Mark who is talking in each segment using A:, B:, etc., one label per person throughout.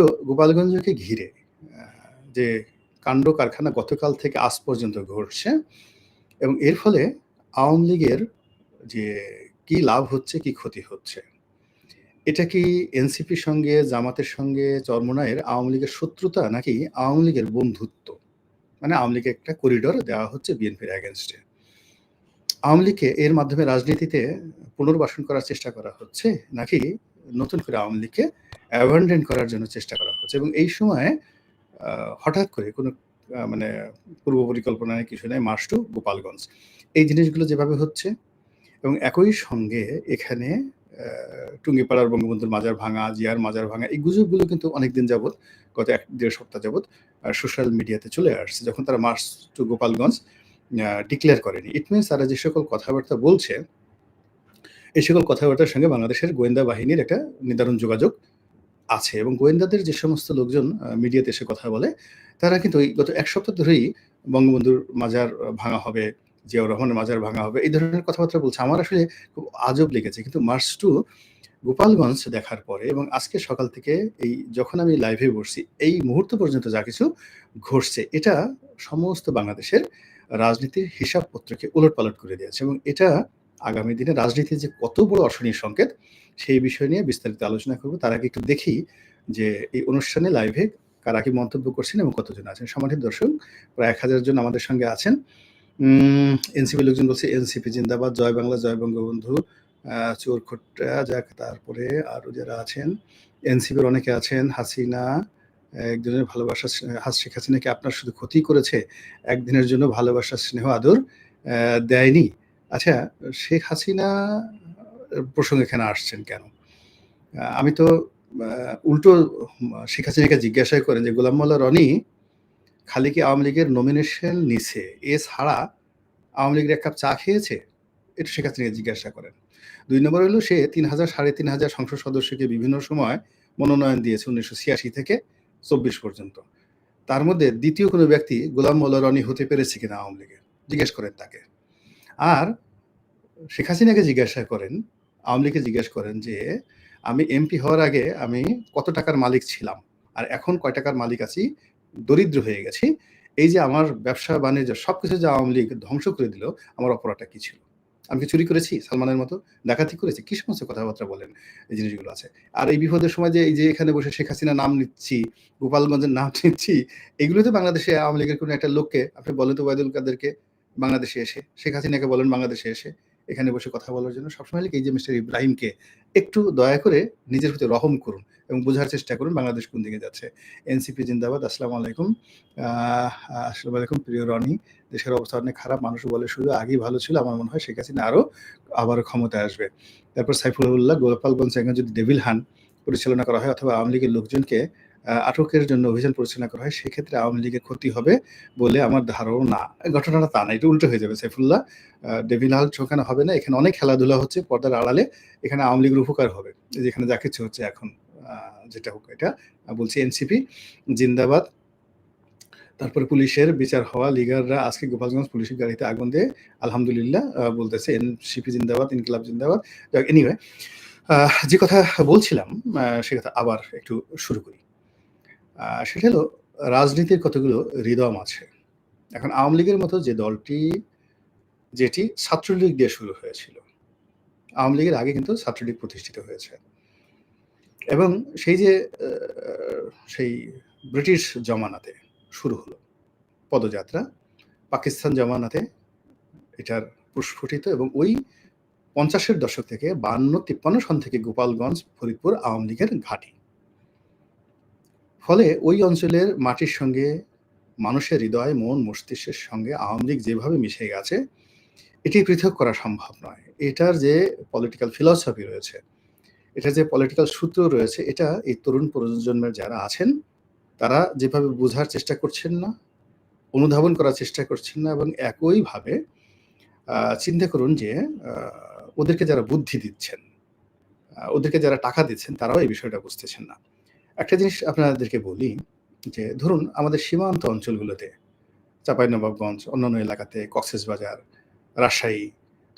A: তো গোপালগঞ্জকে ঘিরে আ যে কাণ্ড কারখানা গতকাল থেকে আজ পর্যন্ত ঘটছে এবং এর ফলে আওয়ামী লীগের যে কি লাভ হচ্ছে, কি ক্ষতি হচ্ছে? এটা কি এনসিপির সঙ্গে, জামাতের সঙ্গে চরমোনাইয়ের আওয়ামী লীগের শত্রুতা নাকি আওয়ামী লীগের বন্ধুত্ব? মানে আওয়ামী লীগকে একটা করিডোর দেওয়া হচ্ছে বিএনপির এগেইনস্ট এ। আওয়ামী লীগকে এর মাধ্যমে রাজনীতিতে পুনর্বাসন করার চেষ্টা করা হচ্ছে নাকি নতুন করে আওয়ামী লীগকে অ্যাবান্ডন করার জন্য চেষ্টা করা হচ্ছে? এবং এই সময়ে হঠাৎ করে কোনো মানে পূর্ব পরিকল্পনা নেই, কিছু নেই, মার্চ টু গোপালগঞ্জ। এই জিনিসগুলো যেভাবে হচ্ছে এবং একই সঙ্গে এখানে আ টুঙ্গিপাড়ার বঙ্গবন্ধুর মাজার ভাঙা, জিয়ার মাজার ভাঙা এই গুজবগুলো কিন্তু অনেকদিন যাবৎ গত ১-১.৫ সপ্তাহ যাবৎ সোশ্যাল মিডিয়াতে চলে আসছে। যখন তারা মার্চ টু গোপালগঞ্জ ডিক্লেয়ার করেনি। ইট মিনস তারা যে সকল কথাবার্তা বলছে, এই সকল কথাবার্তার সঙ্গে বাংলাদেশের গোয়েন্দা বাহিনীর একটা নিদারুণ যোগাযোগ আছে এবং গোয়েন্দাদের যে সমস্ত লোকজন মিডিয়াতে এসে কথা বলে, তারা কিন্তু এই গত ১ সপ্তাহ ধরেই বঙ্গবন্ধুর মাজার ভাঙা হবে, জিয়াউর রহমানের মাজার ভাঙা হবে, এই ধরনের কথাবার্তা বলছে। আমার আসলে খুব আজব লেগেছে। কিন্তু মার্চ টু গোপালগঞ্জ দেখার পরে এবং আজকে সকাল থেকে এই যখন আমি লাইভে বসছি, এই মুহূর্ত পর্যন্ত যা কিছু ঘটছে, এটা সমস্ত বাংলাদেশের রাজনীতির হিসাবপত্রকে ওলটপালট করে দিয়েছে এবং এটা আগামী দিনে রাজনীতির যে কত বড় অশনির সংকেত, সেই বিষয় নিয়ে বিস্তারিত আলোচনা করব। তার আগে একটু দেখি যে এই অনুষ্ঠানে লাইভে কারা কি মন্তব্য করছেন এবং কতজন আছেন। সম্মানিত দর্শক, প্রায় ১,০০০ জন আমাদের সঙ্গে আছেন। এনসিপি লোকজন বলছে, "এনসিপি জিন্দাবাদ, জয় বাংলা, জয় বঙ্গবন্ধু।" চোরখোট্টা যাক, তারপরে আরো যারা আছেন, এনসিপির অনেকে আছেন। হাসিনা, একজনের ভালোবাসা শেখ হাসিনা কি আপনার শুধু ক্ষতিই করেছে? একদিনের জন্য ভালোবাসা, স্নেহ, আদর দেয়নি? আচ্ছা, শেখ হাসিনা প্রসঙ্গে এখানে আসছেন কেন? আমি তো উল্টো শেখ হাসিনাকে জিজ্ঞাসা করেন যে, গোলাম মোল্লা রনি খালি কি আওয়ামী লীগের নমিনেশন নিছে? এছাড়া আওয়ামী লীগের ১ কাপ চা খেয়েছে? এটা শেখ হাসিনাকে জিজ্ঞাসা করেন। ২ নম্বর হলো সে ৩,০০০ ৩,৫০০ সংসদ সদস্যকে বিভিন্ন সময় মনোনয়ন দিয়েছে ১৯৮৬ থেকে ২৪ পর্যন্ত। তার মধ্যে ২য় কোনো ব্যক্তি গোলাম মোল্লা রনি হতে পেরেছে কিনা আওয়ামী লীগের? জিজ্ঞেস করেন তাকে। আর শেখ হাসিনাকে জিজ্ঞাসা করেন, আওয়ামী লীগকে জিজ্ঞেস করেন যে, "আমি এমপি হওয়ার আগে আমি কত টাকার মালিক ছিলাম? আর এখন কয় টাকার মালিক আছি? দরিদ্র হয়ে গেছি। এই যে আমার ব্যবসা-বাণিজ্য সবকিছু যে আওয়ামী লীগ ধ্বংস করে দিল, আমার অপরাধটা কি ছিল? আমি কি চুরি করেছি সালমানের মতো? ডাকাতি করেছি?" কি সমস্ত কথাবার্তা বলেন, এই জিনিসগুলো আছে। আর এই বিপদের সময় যে এই যে এখানে বসে শেখ হাসিনার নাম নিচ্ছি, গোপালগঞ্জের নাম নিচ্ছি, এগুলোতে বাংলাদেশে আওয়ামী লীগের কোনো একটা লোককে আপনি বলেন তো, ওবায়দুল কাদেরকে বাংলাদেশে এসে, শেখ হাসিনাকে বলেন বাংলাদেশে এসে এখানে বসে কথা বলার জন্য। সবসময় লিখি এই যে মিস্টার ইব্রাহিমকে একটু দয়া করে নিজের প্রতি রহম করুন এবং বোঝার চেষ্টা করুন বাংলাদেশ কোন দিকে যাচ্ছে। এনসিপি জিন্দাবাদ। আসসালামু আলাইকুম। আসসালামু আলাইকুম প্রিয় রনি। দেশের অবস্থা অনেক খারাপ। মানুষ বলে শুধু আগেই ভালো ছিল। আমার মনে হয় শেখ হাসিনা আবারও ক্ষমতায় আসবে। তারপর সাইফুল্লাহ, গোপালগঞ্জ এখন যদি ডেভিল হান্ট পরিচালনা করা হয় অথবা আওয়ামী লীগের লোকজনকে আটকের জন্য অভিযান পরিচালনা করা হয়, সেক্ষেত্রে আওয়ামী লীগের ক্ষতি হবে বলে আমার ধারণা। ঘটনাটা তা না, এটা উল্টো হয়ে যাবে। সাইফুল্লাহ ডেভিল হান্ট ঠোকানো হবে না। এখানে অনেক খেলাধুলা হচ্ছে পর্দার আড়ালে। এখানে আওয়ামী লীগের উপকার হবে। এই যে এখানে যা কিছু হচ্ছে এখন, যেটা হোক, এটা বলছি এনসিপি জিন্দাবাদ। তারপরে পুলিশের বিচার হওয়া, লিগাররা আজকে গোপালগঞ্জ পুলিশের গাড়িতে আগুন দিয়ে আলহামদুলিল্লাহ বলতেছে। এনসিপি জিন্দাবাদ, ইনকিলাব জিন্দাবাদ। যাক, এনিওয়ে, যে কথা বলছিলাম সে কথা আবার একটু শুরু করি। সেটা হলো রাজনীতির কতগুলো রিদম আছে। এখন আওয়ামী লীগের মতো যে দলটি, যেটি ছাত্রলীগ দিয়ে শুরু হয়েছিল। আওয়ামী লীগের আগে কিন্তু ছাত্রলীগ প্রতিষ্ঠিত হয়েছে এবং সেই যে সেই ব্রিটিশ জমানাতে শুরু হলো পদযাত্রা, পাকিস্তান জমানাতে এটার প্রস্ফুটিত এবং ওই ৫০-এর দশক থেকে ৫২-৫৩ সন থেকে গোপালগঞ্জ, ফরিদপুর আওয়ামী লীগের ঘাঁটি। ফলে ওই অঞ্চলের মাটির সঙ্গে মানুষের হৃদয়, মন, মস্তিষ্কের সঙ্গে আওয়ামী লীগ যেভাবে মিশে গেছে, এটি পৃথক করা সম্ভব নয়। এটার যে পলিটিক্যাল ফিলসফি রয়েছে, এটার যে পলিটিক্যাল সূত্র রয়েছে, এটা এই তরুণ প্রজন্মের যারা আছেন, তারা যেভাবে বোঝার চেষ্টা করছেন না, অনুধাবন করার চেষ্টা করছেন না এবং একইভাবে চিন্তা করুন যে ওদেরকে যারা বুদ্ধি দিচ্ছেন, ওদেরকে যারা টাকা দিচ্ছেন, তারাও এই বিষয়টা বুঝতেছেন না। একটা জিনিস আপনাদেরকে বলি যে, ধরুন আমাদের সীমান্ত অঞ্চলগুলোতে চাঁপাইনবাবগঞ্জ, অন্যান্য এলাকাতে কক্সবাজার, রাজশাহী,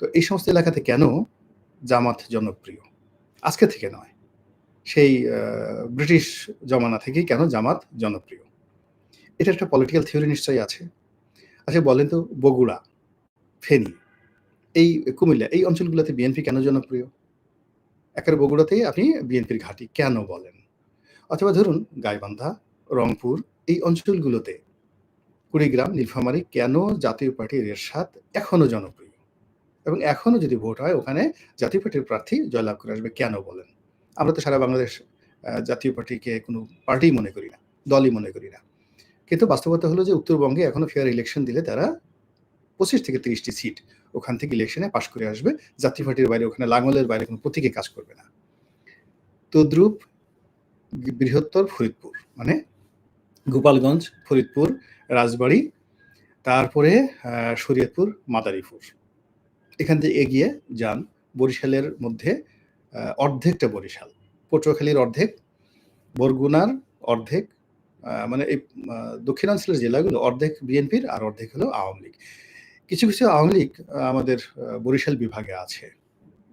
A: তো এই সমস্ত এলাকাতে কেন জামাত জনপ্রিয়? আজকে থেকে নয়। সেই ব্রিটিশ জমানা থেকেই কেন জামাত জনপ্রিয়? এটার একটা পলিটিক্যাল থিওরি নিশ্চয়ই আছে। আচ্ছা বলেন তো বগুড়া, ফেনী, এই কুমিল্লা এই অঞ্চলগুলোতে বিএনপি কেন জনপ্রিয়? একেবারে বগুড়াতেই আপনি বিএনপির ঘাঁটি কেন বলেন? অথবা ধরুন গাইবান্ধা, রংপুর এই অঞ্চলগুলোতে কুড়িগ্রাম, নীলফামারী কেন জাতীয় পার্টির এরশাদ এখনো জনপ্রিয়? এবং এখনো যদি ভোট হয় ওখানে জাতীয় পার্টির প্রার্থী জয়লাভ করে আসবে কেন বলেন? আমরা তো সারা বাংলাদেশ জাতীয় পার্টিকে কোনো পার্টিই মনে করি না, দলই মনে করি না। কিন্তু বাস্তবতা হলো যে উত্তরবঙ্গে এখনো ফেয়ার ইলেকশন দিলে তারা ২৫ থেকে ৩০ টি সিট ওখান থেকে ইলেকশনে পাস করে আসবে। জাতীয় পার্টির বাইরে ওখানে লাঙ্গলের বাইরে কোনো প্রতীকে কাজ করবে না। তদ্রূপ বৃহত্তর ফরিদপুর মানে গোপালগঞ্জ, ফরিদপুর, রাজবাড়ী, তারপরে শরীয়তপুর, মাদারীপুর। এখান থেকে এগিয়ে যান বরিশালের মধ্যে অর্ধেকটা বরিশাল, পটুয়াখালীর অর্ধেক, বরগুনার অর্ধেক, মানে এই দক্ষিণাঞ্চলের জেলাগুলো অর্ধেক বিএনপির আর অর্ধেক হলো আওয়ামী লীগ। কিছু, কিছু আওয়ামী লীগ আমাদের বরিশাল বিভাগে আছে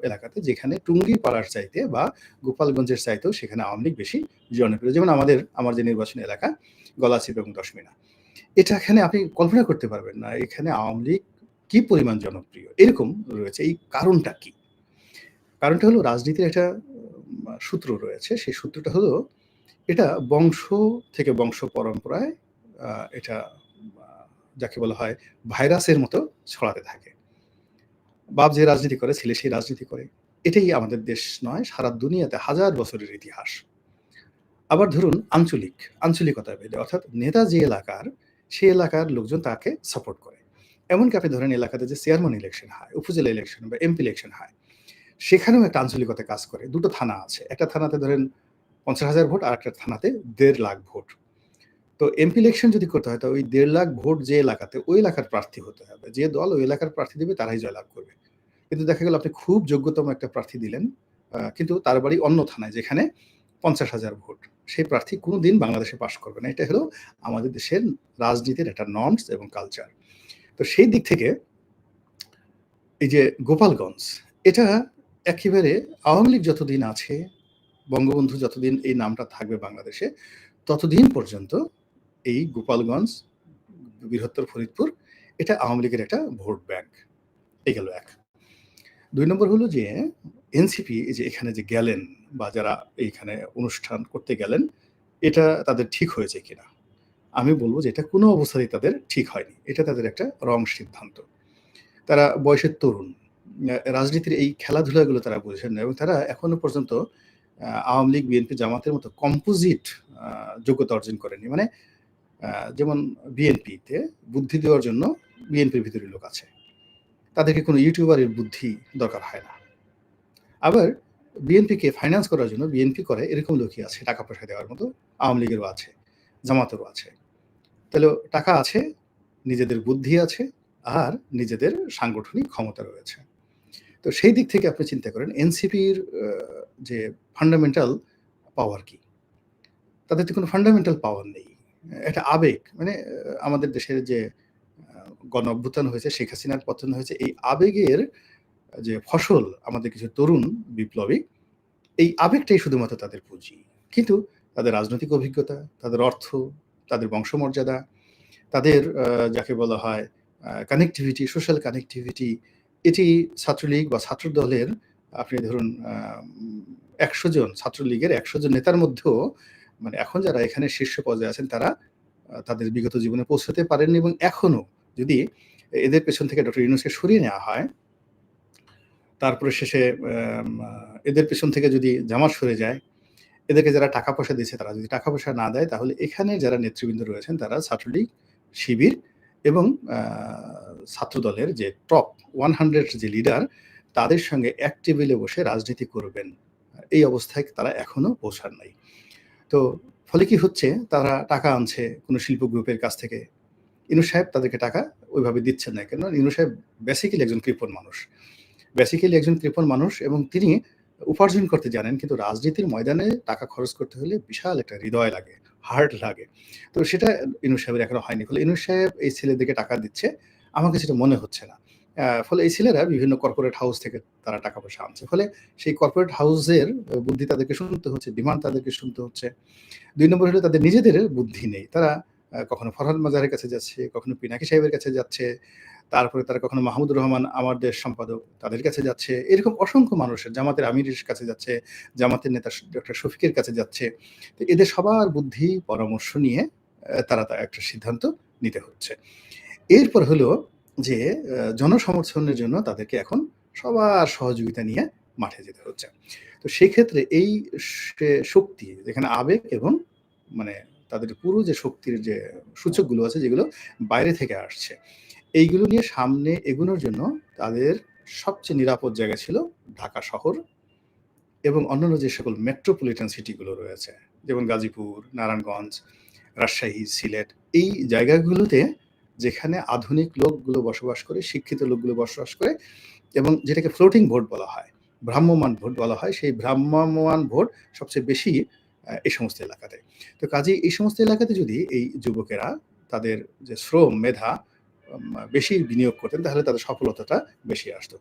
A: এলাকাতে, যেখানে টুঙ্গিপাড়ার চাইতে বা গোপালগঞ্জের চাইতেও সেখানে আওয়ামী লীগ বেশি জনপ্রিয়। যেমন আমার যে নির্বাচনী এলাকা গলাচিপা এবং দশমিনা। এটা এখানে আপনি কল্পনা করতে পারবেন না এখানে আওয়ামী লীগ কি পরিমাণ জনপ্রিয়। এরকম রয়েছে। এই কারণটা কি? কারণটা হলো রাজনীতির একটা সূত্র রয়েছে। সেই সূত্রটা হলো এটা বংশ থেকে বংশ পরম্পরায় এটা যাকে বলা হয় ভাইরাসের মতো ছড়াতে থাকে। বাপ যে রাজনীতি করে ছেলে সেই রাজনীতি করে। এটাই আমাদের দেশ নয়, সারা দুনিয়াতে হাজার বছরের ইতিহাস। আবার ধরুন আঞ্চলিকতা ভেদে অর্থাৎ নেতা যে এলাকার, সে এলাকার লোকজন তাকে সাপোর্ট করে। এমনকি আপনি ধরেন এলাকাতে যে চেয়ারম্যান ইলেকশন হয়, উপজেলা ইলেকশন বা এমপি ইলেকশন হয়, সেখানেও একটা আঞ্চলিকতা কাজ করে। ২ টো থানা আছে। একটা থানাতে ধরেন ৫০,০০০ ভোট, আরেকটা থানাতে ১.৫ লাখ ভোট। তো এমপি ইলেকশন যদি করতে হয় তো ওই ১.৫ লাখ ভোট যে এলাকাতে, ওই এলাকার প্রার্থী হতে হবে। যে দল ওই এলাকার প্রার্থী দিবে তারাই জয়লাভ করবে। কিন্তু দেখা গেল আপনি খুব যোগ্যতম একটা প্রার্থী দিলেন, কিন্তু তার বাড়ি অন্য থানায় যেখানে ৫০,০০০ ভোট। সেই প্রার্থী কোনোদিন বাংলাদেশে পাস করবে না। এটা হলো আমাদের দেশের রাজনীতির একটা নর্মস এবং কালচার। তো সেই দিক থেকে এই যে গোপালগঞ্জ, এটা একেবারে আওয়ামী লীগ যতদিন আছে, বঙ্গবন্ধু যতদিন এই নামটা থাকবে বাংলাদেশে, ততদিন পর্যন্ত এই গোপালগঞ্জ, বৃহত্তর ফরিদপুর এটা আওয়ামী লীগের একটা ভোট ব্যাংক। এই গেল ১। ২ নম্বর হলো যে এনসিপি এই যে এখানে যে গেলেন বা যারা এইখানে অনুষ্ঠান করতে গেলেন, এটা তাদের ঠিক হয়েছে কিনা? আমি বলব যে এটা কোনো অবস্থাতেই তাদের ঠিক হয়নি। এটা তাদের একটা রং সিদ্ধান্ত। তারা বয়সের তরুণ। রাজনীতির এই খেলাধুলাগুলো তারা বোঝেন না এবং তারা এখনো পর্যন্ত আওয়ামী লীগ, বিএনপি, জামাতের মতো কম্পোজিট আ যোগ্যতা অর্জন করেনি। মানে যেমন বিএনপিতে বুদ্ধি দেওয়ার জন্য বিএনপির ভিতরে লোক আছে। তাদেরকে কোনো ইউটিউবারের বুদ্ধি দরকার হয় না। আবার বিএনপিকে ফাইন্যান্স করার জন্য বিএনপি করে এরকম লোকই আছে টাকা পয়সা দেওয়ার মতো, আওয়ামী লীগেরও আছে, জামাতেরও আছে। তাহলে টাকা আছে, নিজেদের বুদ্ধি আছে, আর নিজেদের সাংগঠনিক ক্ষমতা রয়েছে। তো সেই দিক থেকে আপনি চিন্তা করেন এনসিপির যে ফান্ডামেন্টাল পাওয়ার কি? তাদের তো কোনো ফান্ডামেন্টাল পাওয়ার নেই। একটা আবেগ মানে আমাদের দেশের যে গণ অভ্যুত্থান হয়েছে, শেখ হাসিনার পতন হয়েছে, এই আবেগের যে ফসল আমাদের কিছু তরুণ বিপ্লবী, এই আবেগটাই শুধুমাত্র তাদের পুঁজি। কিন্তু তাদের রাজনৈতিক অভিজ্ঞতা, তাদের অর্থ, তাদের বংশমর্যাদা, তাদের যাকে বলা হয় কানেক্টিভিটি, সোশ্যাল কানেক্টিভিটি, এটি ছাত্রলীগ বা ছাত্রদলের আপনি ধরুন ১০০ জন ছাত্রলীগের ১০০ জন নেতার মধ্যেও মানে এখন যারা এখানে শীর্ষ পর্যায়ে আছেন তারা তাদের বিগত জীবনে পৌঁছাতে পারেননি এবং এখনো যদি এদের পেছন থেকে ডক্টর ইউনূসকে সরিয়ে নেওয়া হয়, তারপরে শেষে এদের পেছন থেকে যদি জামাত সরে যায়, এদেরকে যারা টাকা পয়সা দিয়েছে তারা যদি টাকা পয়সা না দেয় তাহলে এখানে যারা নেতৃবৃন্দ রয়েছেন তারা ছাত্রলীগ, শিবির এবং ছাত্রদলের যে টপ 100 যে লিডার তাদের সঙ্গে এক টেবিলে বসে রাজনীতি করবেন। এই অবস্থায় তারা এখনো পৌঁছান নাই। তো ফলে কি হচ্ছে তারা টাকা আনছে কোনো শিল্প গ্রুপের কাছ থেকে। ইনূস সাহেব তাদেরকে টাকা ওইভাবে দিচ্ছেন না। কেননা ইনূস সাহেব বেসিক্যালি একজন কৃপণ মানুষ। বেসিক্যালি একজন কৃপণ মানুষ এবং তিনি উপার্জন করতে জানেন কিন্তু রাজনীতির ময়দানে টাকা খরচ করতে হলে বিশাল একটা হৃদয় লাগে, হার্ট লাগে। তো সেটা ইনূস সাহেবের এখনো হয়নি। ফলে ইনূস সাহেব এই ছেলেদেরকে টাকা দিচ্ছে, আমার কাছে এটা মনে হচ্ছে না। ফলে এই ছেলেরা বিভিন্ন কর্পোরেট হাউস থেকে তারা টাকা-পয়সা আনছে। ফলে সেই কর্পোরেট হাউসের বুদ্ধি তাদেরকে শুনতে হচ্ছে, ডিমান্ড তাদেরকে শুনতে হচ্ছে। ২ নম্বর হলো তাদের নিজেদের বুদ্ধি নেই। তারা কখনো ফরহাদ মাজারের কাছে যাচ্ছে, কখনো পিনাকি সাহেবের কাছে যাচ্ছে। তারপরে তারা কখনো মাহমুদুর রহমান আমার দেশ সম্পাদক তাদের কাছে যাচ্ছে। এরকম অসংখ্য মানুষের জামাতের আমিরের কাছে যাচ্ছে, জামাতের নেতা ডক্টর শফিকের কাছে যাচ্ছে। তো এদের সবার বুদ্ধি পরামর্শ নিয়ে তারা একটা সিদ্ধান্ত নিতে হচ্ছে। এরপর হলো যে জনসমর্থনের জন্য তাদেরকে এখন সবার সহযোগিতা নিয়ে মাঠে যেতে হচ্ছে। তো সেক্ষেত্রে এই শক্তি যেখানে আবেগ এবং মানে তাদের পুরো যে শক্তির যে সূচকগুলো আছে যেগুলো বাইরে থেকে আসছে, এইগুলো নিয়ে সামনে এগোনোর জন্য তাদের সবচেয়ে নিরাপদ জায়গা ছিল ঢাকা শহর এবং অন্যান্য যে সকল মেট্রোপলিটন সিটিগুলো রয়েছে যেমন গাজীপুর, নারায়ণগঞ্জ, রাজশাহী, সিলেট এই জায়গাগুলোতে যেখানে আধুনিক লোকগুলো বসবাস করে, শিক্ষিত লোকগুলো বসবাস করে এবং যেটাকে ফ্লোটিং ভোট বলা হয়, ভ্রাম্যমান ভোট বলা হয়, সেই ভ্রাম্যমান ভোট সবচেয়ে বেশি এই সমস্ত এলাকাতে। তো কাজেই এই সমস্ত এলাকাতে যদি এই যুবকেরা তাদের যে শ্রম, মেধা বেশি বিনিয়োগ করতেন তাহলে তাদের সফলতাটা বেশি আসতো।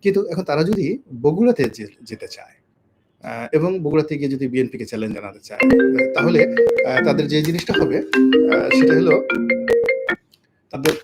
A: কিন্তু এখন তারা যদি বগুড়াতে যেতে চায় এবং বগুড়াতে গিয়ে যদি বিএনপিকে চ্যালেঞ্জ জানাতে চায় তাহলে তাদের যে জিনিসটা হবে সেটা হলো তাদের